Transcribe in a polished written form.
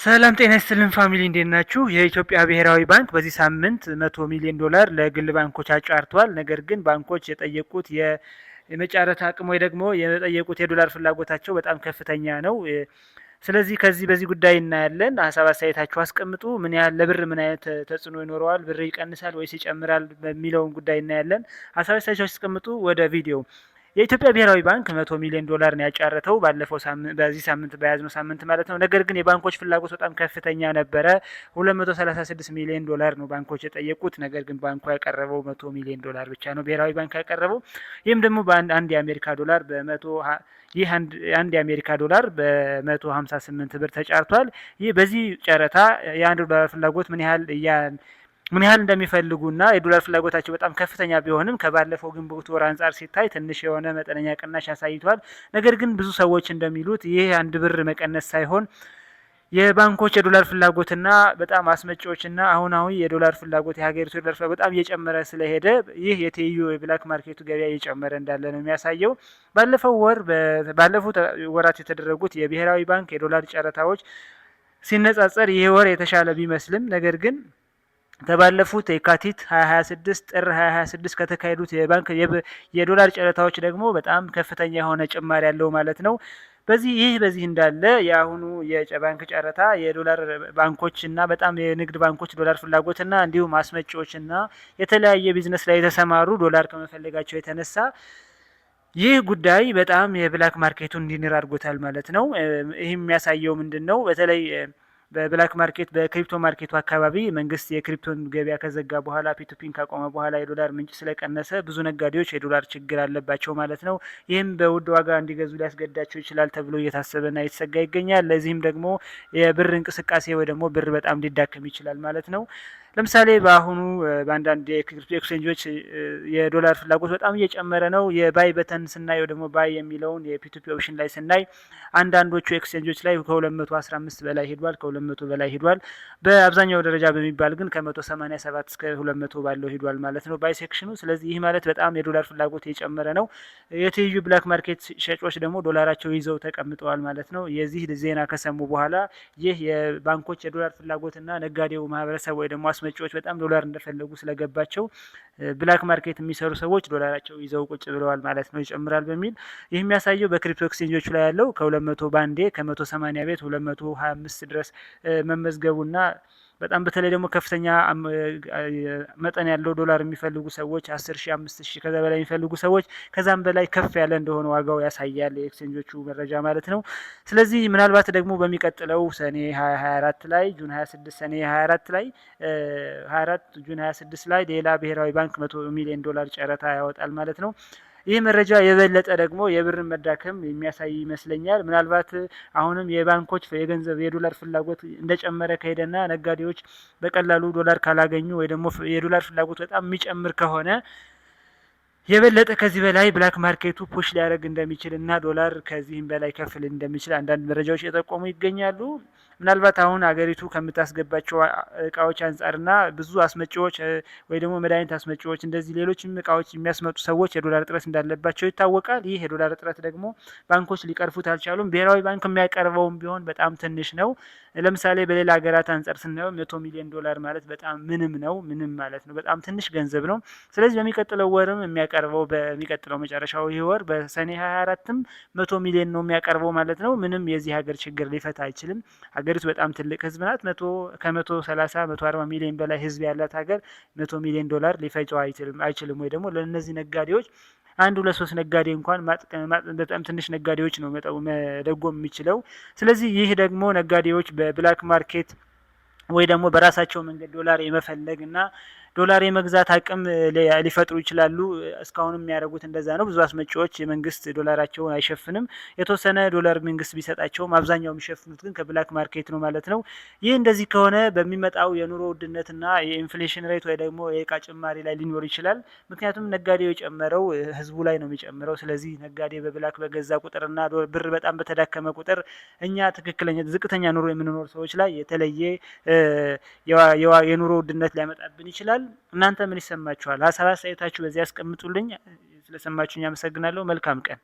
ሰላም ጤና ይስጥልን ፋሚሊ እንዴት ናችሁ? የኢትዮጵያ ብሔራዊ ባንክ በዚህ ሳምንት 100 ሚሊዮን ዶላር ለግል ባንኮች አጫርቷል። ነገር ግን ባንኮች የጠየቁት የመጫረት አቅም ወይ ደግሞ የጠየቁት የዶላር ፍላጎታቸው በጣም ከፍተኛ ነው። ስለዚህ በዚህ ጉዳይ እናያለን። ሀሳብ አስተያየታችሁ አስቀምጡ። ምን ያህል ለብር ምን አይነት ተጽዕኖ ይኖረዋል? ብር ይቀንሳል ወይስ ይጨምራል? በሚለውን ጉዳይ እናያለን። ሀሳብ አስተያየታችሁ አስቀምጡ። ወደ ቪዲዮ የኢትዮጵያ ብሔራዊ ባንክ 100 ሚሊዮን ዶላር ነው ያጫረተው በዚህ ሳምንት በያዝነው ሳምንት ማለት ነው። ነገር ግን የባንኮች ፍላጎት በጣም ከፍተኛ ነበረ። 236 ሚሊዮን ዶላር ነው ባንኮች የጠየቁት። ነገር ግን ባንኩ ያቀረበው 100 ሚሊዮን ዶላር ብቻ ነው ብሔራዊ ባንክ ያቀረበው። ይህም ደግሞ አንድ የአሜሪካ ዶላር አንድ የአሜሪካ ዶላር በ158 ብር ተጫርቷል። ይህ በዚህ ጨረታ የአንድ ዶላር ፍላጎት ምን ያህል እንደሚፈልጉና የዶላር ፍላጎታቸው በጣም ከፍተኛ ቢሆንም ከባለፈው ግንቦት ወር አንጻር ሲታይ ትንሽ የሆነ መጠነኛ ቅናሽ አሳይቷል። ነገር ግን ብዙ ሰዎች እንደሚሉት ይህ አንድ ብር መቀነስ ሳይሆን የባንኮች የዶላር ፍላጎትና በጣም አስመጪዎችና አሁናዊ የዶላር ፍላጎት የሀገሪቱ የዶላር ፍላጎት በጣም እየጨመረ ስለሄደ ይህ የትይዩ የብላክ ማርኬቱ ገበያ እየጨመረ እንዳለ ነው የሚያሳየው። ባለፉት ወራት የተደረጉት የብሔራዊ ባንክ የዶላር ጨረታዎች ሲነጻጸር ይህ ወር የተሻለ ቢመስልም ነገር ግን ከባለፉት የካቲት 2026 ጥር 2026 ከተካሄዱት የዶላር ጨረታዎች ደግሞ በጣም ከፍተኛ የሆነ ጭማሪ ያለው ማለት ነው። በዚህ እንዳለ የአሁኑ የባንክ ጨረታ የዶላር ባንኮች እና በጣም የንግድ ባንኮች ዶላር ፍላጎትና እንዲሁም አስመጪዎች እና የተለያየ ቢዝነስ ላይ የተሰማሩ ዶላር ከመፈለጋቸው የተነሳ ይህ ጉዳይ በጣም የብላክ ማርኬቱን እንዲንር አድርጎታል ማለት ነው። ይህ የሚያሳየው ምንድን ነው? በተለይ በብላክ ማርኬት በክሪፕቶ ማርኬቱ አካባቢ መንግስት የክሪፕቶን ገበያ ከዘጋ በኋላ ፒቱፒን ካቆመ በኋላ የዶላር ምንጭ ስለቀነሰ ብዙ ነጋዴዎች የዶላር ችግር አለባቸው ማለት ነው። ይህም በውድ ዋጋ እንዲገዙ ሊያስገዳቸው ይችላል ተብሎ እየታሰበና እየተሰጋ ይገኛል። ለዚህም ደግሞ የብር እንቅስቃሴ ወይ ደግሞ ብር በጣም ሊዳከም ይችላል ማለት ነው። ለምሳሌ በአንዳንድ የክሪፕቶ ኤክስቼንጆች የዶላር ፍላጎት በጣም እየጨመረ ነው። የባይ በተን ስናይ ወይ ደግሞ ባይ የሚለውን የፒቱፒ ኦፕሽን ላይ ስናይ አንዳንዶቹ ኤክስቼንጆች ላይ ከ215 በላይ ሄዷል፣ ከ200 በላይ ሄዷል። በአብዛኛው ደረጃ በሚባል ግን ከ187 እስከ 200 ባለው ሄዷል ማለት ነው ባይ ሴክሽኑ። ስለዚህ ይህ ማለት በጣም የዶላር ፍላጎት እየጨመረ ነው። የትይዩ ብላክ ማርኬት ሸጮች ደግሞ ዶላራቸው ይዘው ተቀምጠዋል ማለት ነው። የዚህ ዜና ከሰሙ በኋላ ይህ የባንኮች የዶላር ፍላጎትና ነጋዴው ማህበረሰብ ወይ ደግሞ አስመጪዎች በጣም ዶላር እንደፈለጉ ስለገባቸው ብላክ ማርኬት የሚሰሩ ሰዎች ዶላራቸው ይዘው ቁጭ ብለዋል ማለት ነው፣ ይጨምራል በሚል። ይህ የሚያሳየው በክሪፕቶ ኤክስቼንጆቹ ላይ ያለው ከ200 ባንዴ ከ180 ቤት 225 ድረስ መመዝገቡና በጣም በተለይ ደግሞ ከፍተኛ መጠን ያለው ዶላር የሚፈልጉ ሰዎች 10,000 5,000 ከዛ በላይ የሚፈልጉ ሰዎች ከዛም በላይ ከፍ ያለ እንደሆነ ዋጋው ያሳያል የኤክስቼንጆቹ መረጃ ማለት ነው። ስለዚህ ምናልባት ደግሞ በሚቀጥለው ሰኔ 24 ላይ ጁን 26 ሰኔ 24 ላይ 24 ጁን 26 ላይ ሌላ ብሔራዊ ባንክ 100 ሚሊዮን ዶላር ጨረታ ያወጣል ማለት ነው። ይህ መረጃ የበለጠ ደግሞ የብርን መዳከም የሚያሳይ ይመስለኛል። ምናልባት አሁንም የባንኮች የዶላር ፍላጎት እንደጨመረ ከሄደና ነጋዴዎች በቀላሉ ዶላር ካላገኙ ወይ ደግሞ የዶላር ፍላጎት በጣም የሚጨምር ከሆነ የበለጠ ከዚህ በላይ ብላክ ማርኬቱ ፑሽ ሊያደርግ እንደሚችል እና ዶላር ከዚህም በላይ ከፍ ሊል እንደሚችል አንዳንድ መረጃዎች እየጠቆሙ ይገኛሉ። ምናልባት አሁን አገሪቱ ከምታስገባቸው እቃዎች አንጻርና ብዙ አስመጪዎች ወይ ደግሞ መድኃኒት አስመጪዎች እንደዚህ ሌሎችም እቃዎች የሚያስመጡ ሰዎች የዶላር እጥረት እንዳለባቸው ይታወቃል። ይህ የዶላር እጥረት ደግሞ ባንኮች ሊቀርፉት አልቻሉም። ብሔራዊ ባንክ የሚያቀርበውም ቢሆን በጣም ትንሽ ነው። ለምሳሌ በሌላ ሀገራት አንጻር ስናየው 100 ሚሊዮን ዶላር ማለት በጣም ምንም ማለት ነው፣ በጣም ትንሽ ገንዘብ ነው። ስለዚህ በሚቀጥለው ወርም የሚያቀርበው በሚቀጥለው መጨረሻው ይህ ወር በሰኔ 24ም 100 ሚሊዮን ነው የሚያቀርበው ማለት ነው። ምንም የዚህ ሀገር ችግር ሊፈታ አይችልም። ሀገሪቱ በጣም ትልቅ ህዝብ ናት። ከ130 140 ሚሊዮን በላይ ህዝብ ያላት ሀገር 100 ሚሊዮን ዶላር ሊፈጨው አይችልም። ወይ ደግሞ ለእነዚህ ነጋዴዎች አንድ ሁለት ሶስት ነጋዴ እንኳን በጣም ትንሽ ነጋዴዎች ነው መደጎም የሚችለው። ስለዚህ ይህ ደግሞ ነጋዴዎች በብላክ ማርኬት ወይ ደግሞ በራሳቸው መንገድ ዶላር የመፈለግ እና ዶላር የመግዛት አቅም ሊፈጥሩ ይችላሉ። እስካሁን የሚያደርጉት እንደዛ ነው። ብዙ አስመጪዎች የመንግስት ዶላራቸውን አይሸፍንም። የተወሰነ ዶላር መንግስት ቢሰጣቸውም አብዛኛው የሚሸፍኑት ግን ከብላክ ማርኬት ነው ማለት ነው። ይህ እንደዚህ ከሆነ በሚመጣው የኑሮ ውድነትና የኢንፍሌሽን ሬት ወይ ደግሞ የእቃ ጭማሪ ላይ ሊኖር ይችላል። ምክንያቱም ነጋዴው የጨመረው ህዝቡ ላይ ነው የሚጨምረው። ስለዚህ ነጋዴ በብላክ በገዛ ቁጥርና ብር በጣም በተዳከመ ቁጥር እኛ ትክክለኛ ዝቅተኛ ኑሮ የምንኖር ሰዎች ላይ የተለየ የኑሮ ውድነት ሊያመጣብን ይችላል። እናንተ ምን ይሰማችኋል? ሀሳብ አስተያየታችሁ በዚህ ያስቀምጡልኝ። ስለሰማችሁኝ አመሰግናለሁ። መልካም ቀን